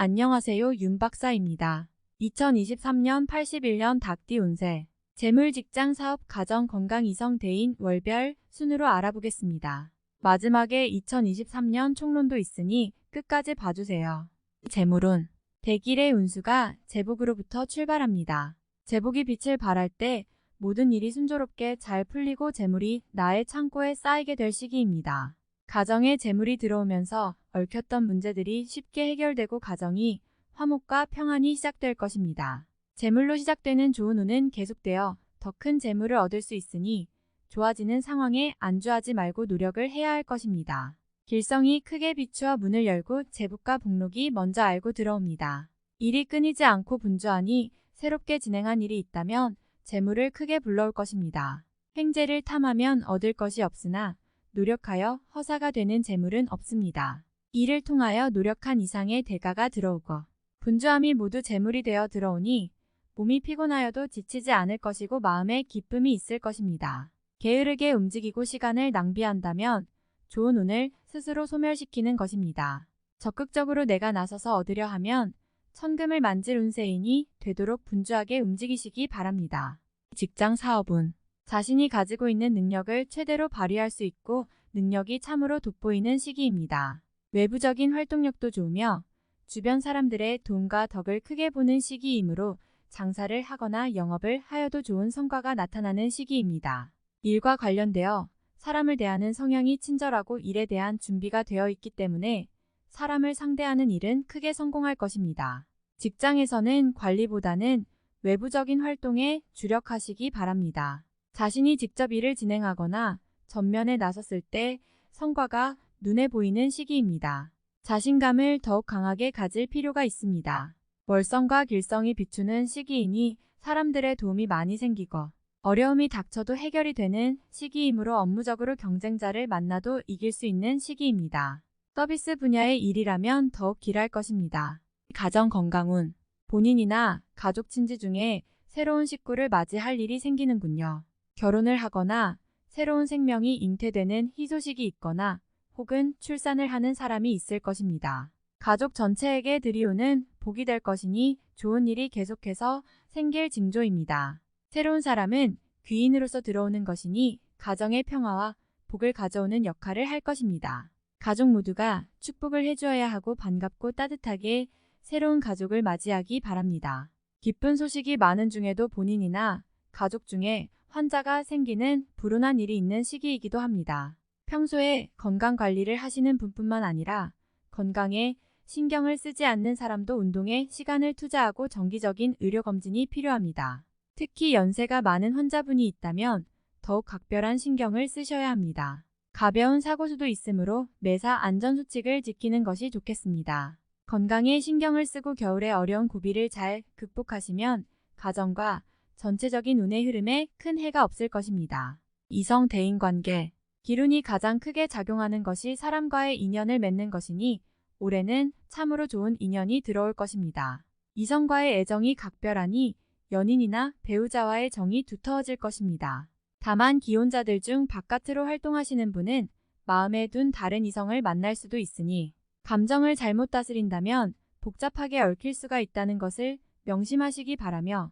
안녕하세요, 윤 박사입니다. 2023년 81년 닭띠 운세, 재물, 직장, 사업, 가정, 건강, 이성, 대인, 월별 순으로 알아보겠습니다. 마지막에 2023년 총론도 있으니 끝까지 봐주세요. 재물운, 대길의 운수가 제복으로부터 출발합니다. 제복이 빛을 발할 때 모든 일이 순조롭게 잘 풀리고 재물이 나의 창고에 쌓이게 될 시기입니다. 가정에 재물이 들어오면서 얽혔던 문제들이 쉽게 해결되고 가정이 화목과 평안이 시작될 것입니다. 재물로 시작되는 좋은 운은 계속되어 더 큰 재물을 얻을 수 있으니 좋아지는 상황에 안주하지 말고 노력을 해야 할 것입니다. 길성이 크게 비추어 문을 열고 제복과 복록이 먼저 알고 들어옵니다. 일이 끊이지 않고 분주하니 새롭게 진행한 일이 있다면 재물을 크게 불러올 것입니다. 횡재를 탐하면 얻을 것이 없으나 노력하여 허사가 되는 재물은 없습니다. 이를 통하여 노력한 이상의 대가가 들어오고 분주함이 모두 재물이 되어 들어오니 몸이 피곤하여도 지치지 않을 것이고 마음에 기쁨이 있을 것입니다. 게으르게 움직이고 시간을 낭비한다면 좋은 운을 스스로 소멸시키는 것입니다. 적극적으로 내가 나서서 얻으려 하면 천금을 만질 운세이니 되도록 분주하게 움직이시기 바랍니다. 직장, 사업운, 자신이 가지고 있는 능력을 최대로 발휘할 수 있고 능력이 참으로 돋보이는 시기입니다. 외부적인 활동력도 좋으며 주변 사람들의 도움과 덕을 크게 보는 시기이므로 장사를 하거나 영업을 하여도 좋은 성과가 나타나는 시기입니다. 일과 관련되어 사람을 대하는 성향이 친절하고 일에 대한 준비가 되어 있기 때문에 사람을 상대하는 일은 크게 성공할 것입니다. 직장에서는 관리보다는 외부적인 활동에 주력하시기 바랍니다. 자신이 직접 일을 진행하거나 전면에 나섰을 때 성과가 눈에 보이는 시기입니다. 자신감을 더욱 강하게 가질 필요가 있습니다. 월성과 길성이 비추는 시기이니 사람들의 도움이 많이 생기고 어려움이 닥쳐도 해결이 되는 시기이므로 업무적으로 경쟁자를 만나도 이길 수 있는 시기입니다. 서비스 분야의 일이라면 더욱 길할 것입니다. 가정, 건강운, 본인이나 가족, 친지 중에 새로운 식구를 맞이할 일이 생기는군요. 결혼을 하거나 새로운 생명이 잉태되는 희소식이 있거나 혹은 출산을 하는 사람이 있을 것입니다. 가족 전체에게 들이오는 복이 될 것이니 좋은 일이 계속해서 생길 징조입니다. 새로운 사람은 귀인으로서 들어오는 것이니 가정의 평화와 복을 가져오는 역할을 할 것입니다. 가족 모두가 축복을 해주어야 하고 반갑고 따뜻하게 새로운 가족을 맞이하기 바랍니다. 기쁜 소식이 많은 중에도 본인이나 가족 중에 환자가 생기는 불운한 일이 있는 시기이기도 합니다. 평소에 건강관리를 하시는 분뿐만 아니라 건강에 신경을 쓰지 않는 사람도 운동에 시간을 투자하고 정기적인 의료검진이 필요합니다. 특히 연세가 많은 환자분이 있다면 더욱 각별한 신경을 쓰셔야 합니다. 가벼운 사고수도 있으므로 매사 안전수칙을 지키는 것이 좋겠습니다. 건강에 신경을 쓰고 겨울의 어려운 고비를 잘 극복하시면 가정과 전체적인 운의 흐름에 큰 해가 없을 것입니다. 이성, 대인관계, 기운이 가장 크게 작용하는 것이 사람과의 인연을 맺는 것이니 올해는 참으로 좋은 인연이 들어올 것입니다. 이성과의 애정이 각별하니 연인이나 배우자와의 정이 두터워질 것입니다. 다만 기혼자들 중 바깥으로 활동하시는 분은 마음에 둔 다른 이성을 만날 수도 있으니 감정을 잘못 다스린다면 복잡하게 얽힐 수가 있다는 것을 명심하시기 바라며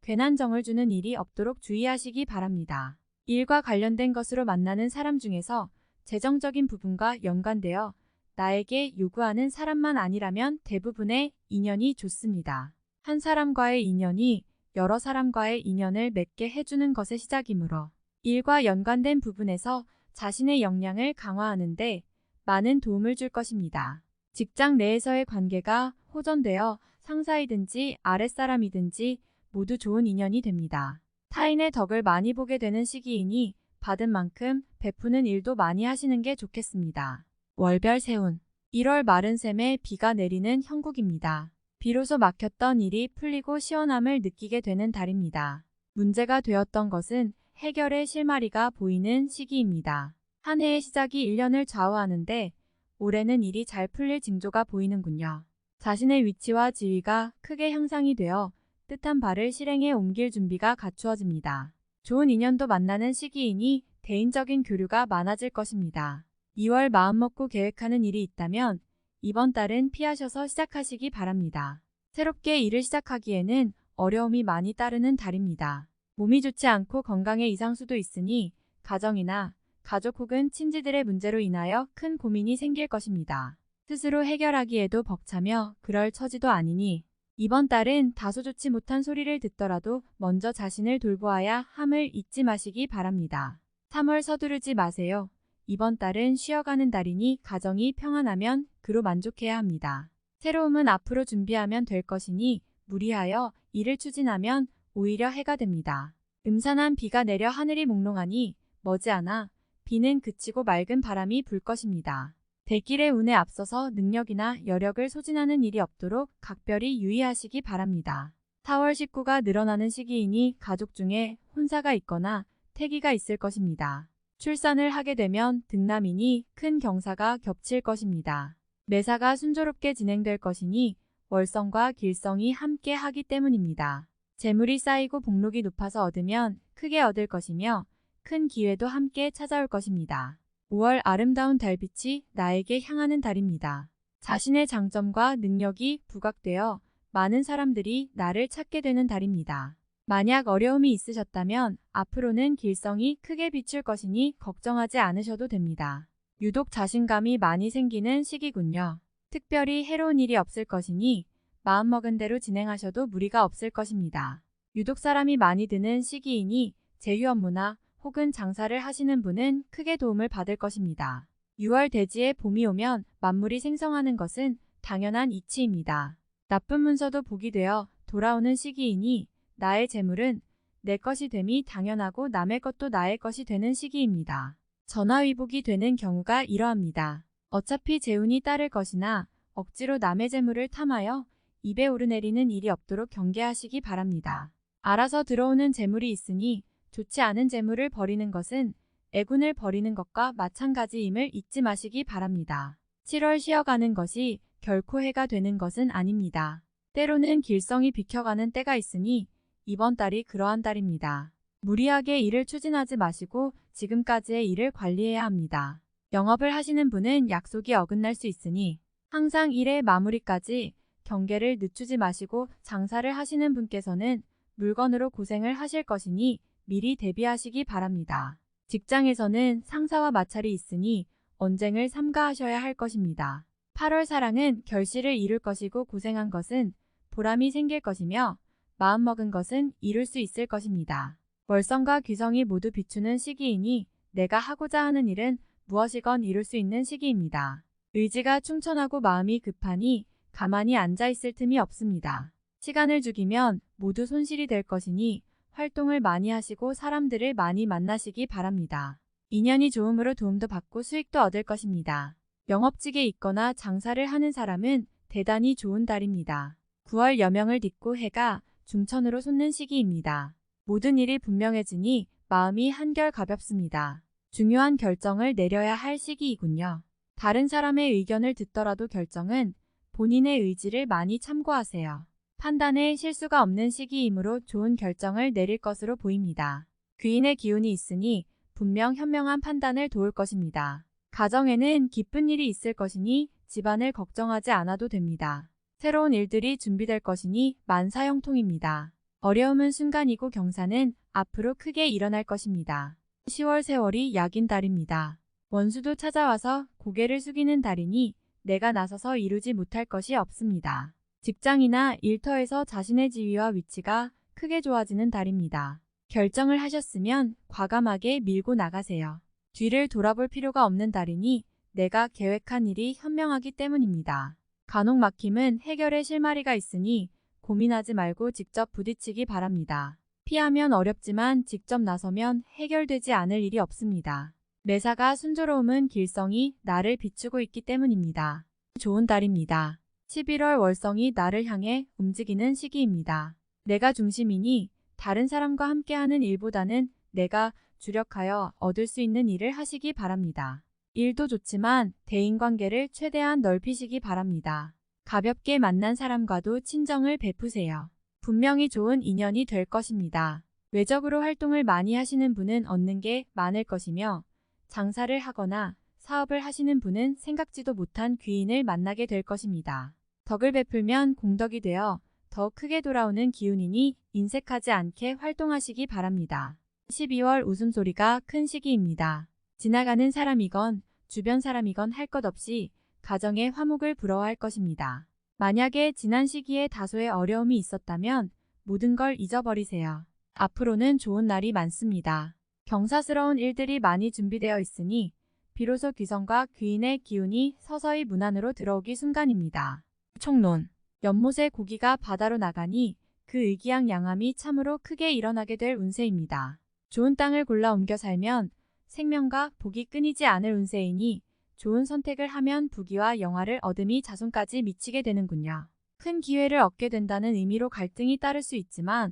괜한 정을 주는 일이 없도록 주의하시기 바랍니다. 일과 관련된 것으로 만나는 사람 중에서 재정적인 부분과 연관되어 나에게 요구하는 사람만 아니라면 대부분의 인연이 좋습니다. 한 사람과의 인연이 여러 사람과의 인연을 맺게 해주는 것의 시작이므로 일과 연관된 부분에서 자신의 역량을 강화하는데 많은 도움을 줄 것입니다. 직장 내에서의 관계가 호전되어 상사이든지 아랫사람이든지 모두 좋은 인연이 됩니다. 타인의 덕을 많이 보게 되는 시기이니 받은 만큼 베푸는 일도 많이 하시는 게 좋겠습니다. 월별 세운, 1월 마른 샘에 비가 내리는 형국입니다. 비로소 막혔던 일이 풀리고 시원함을 느끼게 되는 달입니다. 문제가 되었던 것은 해결의 실마리가 보이는 시기입니다. 한 해의 시작이 1년을 좌우하는데 올해는 일이 잘 풀릴 징조가 보이는군요. 자신의 위치와 지위가 크게 향상이 되어 뜻한 바를 실행에 옮길 준비가 갖추어집니다. 좋은 인연도 만나는 시기이니 대인적인 교류가 많아질 것입니다. 2월 마음먹고 계획하는 일이 있다면 이번 달은 피하셔서 시작하시기 바랍니다. 새롭게 일을 시작하기에는 어려움이 많이 따르는 달입니다. 몸이 좋지 않고 건강에 이상수도 있으니 가정이나 가족 혹은 친지들의 문제로 인하여 큰 고민이 생길 것입니다. 스스로 해결하기에도 벅차며 그럴 처지도 아니니 이번 달은 다소 좋지 못한 소리를 듣더라도 먼저 자신을 돌보아야 함을 잊지 마시기 바랍니다. 3월 서두르지 마세요. 이번 달은 쉬어가는 달이니 가정이 평안하면 그로 만족해야 합니다. 새로움은 앞으로 준비하면 될 것이니 무리하여 일을 추진하면 오히려 해가 됩니다. 음산한 비가 내려 하늘이 몽롱하니 머지않아 비는 그치고 맑은 바람이 불 것입니다. 대길의 운에 앞서서 능력이나 여력을 소진하는 일이 없도록 각별히 유의하시기 바랍니다. 4월 식구가 늘어나는 시기이니 가족 중에 혼사가 있거나 태기가 있을 것입니다. 출산을 하게 되면 등남이니 큰 경사가 겹칠 것입니다. 매사가 순조롭게 진행될 것이니 월성과 길성이 함께 하기 때문입니다. 재물이 쌓이고 복록이 높아서 얻으면 크게 얻을 것이며 큰 기회도 함께 찾아올 것입니다. 5월 아름다운 달빛이 나에게 향하는 달입니다. 자신의 장점과 능력이 부각되어 많은 사람들이 나를 찾게 되는 달입니다. 만약 어려움이 있으셨다면 앞으로는 길성이 크게 비출 것이니 걱정하지 않으셔도 됩니다. 유독 자신감이 많이 생기는 시기군요. 특별히 해로운 일이 없을 것이니 마음먹은 대로 진행하셔도 무리가 없을 것입니다. 유독 사람이 많이 드는 시기이니 제휴 업무나 혹은 장사를 하시는 분은 크게 도움을 받을 것입니다. 6월 대지에 봄이 오면 만물이 생성하는 것은 당연한 이치입니다. 나쁜 문서도 복이 되어 돌아오는 시기이니 나의 재물은 내 것이 됨이 당연하고 남의 것도 나의 것이 되는 시기입니다. 전화위복이 되는 경우가 이러합니다. 어차피 재운이 따를 것이나 억지로 남의 재물을 탐하여 입에 오르내리는 일이 없도록 경계하시기 바랍니다. 알아서 들어오는 재물이 있으니 좋지 않은 재물을 버리는 것은 애군을 버리는 것과 마찬가지임을 잊지 마시기 바랍니다. 7월 쉬어가는 것이 결코 해가 되는 것은 아닙니다. 때로는 길성이 비켜가는 때가 있으니 이번 달이 그러한 달입니다. 무리하게 일을 추진하지 마시고 지금까지의 일을 관리해야 합니다. 영업을 하시는 분은 약속이 어긋날 수 있으니 항상 일의 마무리까지 경계를 늦추지 마시고 장사를 하시는 분께서는 물건으로 고생을 하실 것이니 미리 대비하시기 바랍니다. 직장에서는 상사와 마찰이 있으니 언쟁을 삼가하셔야 할 것입니다. 8월 사랑은 결실을 이룰 것이고 고생한 것은 보람이 생길 것이며 마음먹은 것은 이룰 수 있을 것입니다. 월성과 귀성이 모두 비추는 시기이니 내가 하고자 하는 일은 무엇이건 이룰 수 있는 시기입니다. 의지가 충천하고 마음이 급하니 가만히 앉아 있을 틈이 없습니다. 시간을 죽이면 모두 손실이 될 것이니 활동을 많이 하시고 사람들을 많이 만나시기 바랍니다. 인연이 좋음으로 도움도 받고 수익도 얻을 것입니다. 영업직에 있거나 장사를 하는 사람은 대단히 좋은 달입니다. 9월 여명을 딛고 해가 중천으로 솟는 시기입니다. 모든 일이 분명해지니 마음이 한결 가볍습니다. 중요한 결정을 내려야 할 시기이군요. 다른 사람의 의견을 듣더라도 결정은 본인의 의지를 많이 참고하세요. 판단에 실수가 없는 시기이므로 좋은 결정을 내릴 것으로 보입니다. 귀인의 기운이 있으니 분명 현명한 판단을 도울 것입니다. 가정에는 기쁜 일이 있을 것이니 집안을 걱정하지 않아도 됩니다. 새로운 일들이 준비될 것이니 만사형통입니다. 어려움은 순간이고 경사는 앞으로 크게 일어날 것입니다. 10월 세월이 약인 달입니다. 원수도 찾아와서 고개를 숙이는 달이니 내가 나서서 이루지 못할 것이 없습니다. 직장이나 일터에서 자신의 지위와 위치가 크게 좋아지는 달입니다. 결정을 하셨으면 과감하게 밀고 나가세요. 뒤를 돌아볼 필요가 없는 달이니 내가 계획한 일이 현명하기 때문입니다. 간혹 막힘은 해결의 실마리가 있으니 고민하지 말고 직접 부딪히기 바랍니다. 피하면 어렵지만 직접 나서면 해결되지 않을 일이 없습니다. 매사가 순조로움은 길성이 나를 비추고 있기 때문입니다. 좋은 달입니다. 11월 월성이 나를 향해 움직이는 시기입니다. 내가 중심이니 다른 사람과 함께하는 일보다는 내가 주력하여 얻을 수 있는 일을 하시기 바랍니다. 일도 좋지만 대인관계를 최대한 넓히시기 바랍니다. 가볍게 만난 사람과도 친정을 베푸세요. 분명히 좋은 인연이 될 것입니다. 외적으로 활동을 많이 하시는 분은 얻는 게 많을 것이며 장사를 하거나 사업을 하시는 분은 생각지도 못한 귀인을 만나게 될 것입니다. 덕을 베풀면 공덕이 되어 더 크게 돌아오는 기운이니 인색하지 않게 활동하시기 바랍니다. 12월 웃음소리가 큰 시기입니다. 지나가는 사람이건 주변 사람이건 할 것 없이 가정의 화목을 부러워할 것입니다. 만약에 지난 시기에 다소의 어려움이 있었다면 모든 걸 잊어버리세요. 앞으로는 좋은 날이 많습니다. 경사스러운 일들이 많이 준비되어 있으니 비로소 귀성과 귀인의 기운이 서서히 문 안으로 들어오기 순간입니다. 총론. 연못의 고기가 바다로 나가니 그 의기양양함이 참으로 크게 일어나게 될 운세입니다. 좋은 땅을 골라 옮겨 살면 생명과 복이 끊이지 않을 운세이니 좋은 선택을 하면 부귀와 영화를 얻음이 자손까지 미치게 되는군요. 큰 기회를 얻게 된다는 의미로 갈등이 따를 수 있지만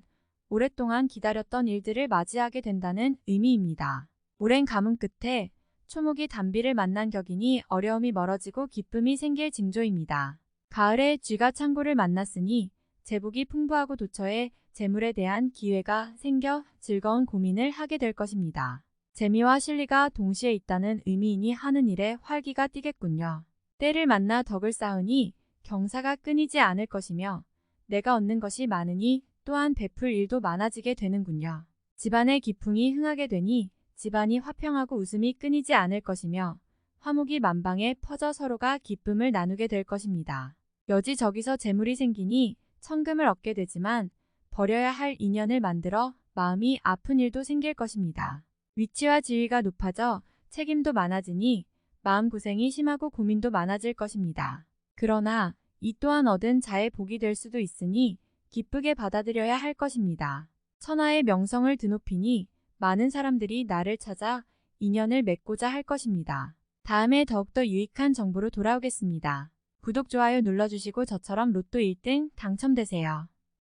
오랫동안 기다렸던 일들을 맞이하게 된다는 의미입니다. 오랜 가뭄 끝에 초목이 단비를 만난 격이니 어려움이 멀어지고 기쁨이 생길 징조입니다. 가을에 쥐가 창고를 만났으니 재복이 풍부하고 도처에 재물에 대한 기회가 생겨 즐거운 고민을 하게 될 것입니다. 재미와 실리가 동시에 있다는 의미이니 하는 일에 활기가 띠겠군요. 때를 만나 덕을 쌓으니 경사가 끊이지 않을 것이며 내가 얻는 것이 많으니 또한 베풀 일도 많아지게 되는군요. 집안의 기풍이 흥하게 되니 집안이 화평하고 웃음이 끊이지 않을 것이며 화목이 만방에 퍼져 서로가 기쁨을 나누게 될 것입니다. 여기저기서 재물이 생기니 천금을 얻게 되지만 버려야 할 인연을 만들어 마음이 아픈 일도 생길 것입니다. 위치와 지위가 높아져 책임도 많아지니 마음고생이 심하고 고민도 많아질 것입니다. 그러나 이 또한 얻은 자의 복이 될 수도 있으니 기쁘게 받아들여야 할 것입니다. 천하의 명성을 드높이니 많은 사람들이 나를 찾아 인연을 맺고자 할 것입니다. 다음에 더욱더 유익한 정보로 돌아오겠습니다. 구독, 좋아요 눌러주시고 저처럼 로또 1등 당첨되세요.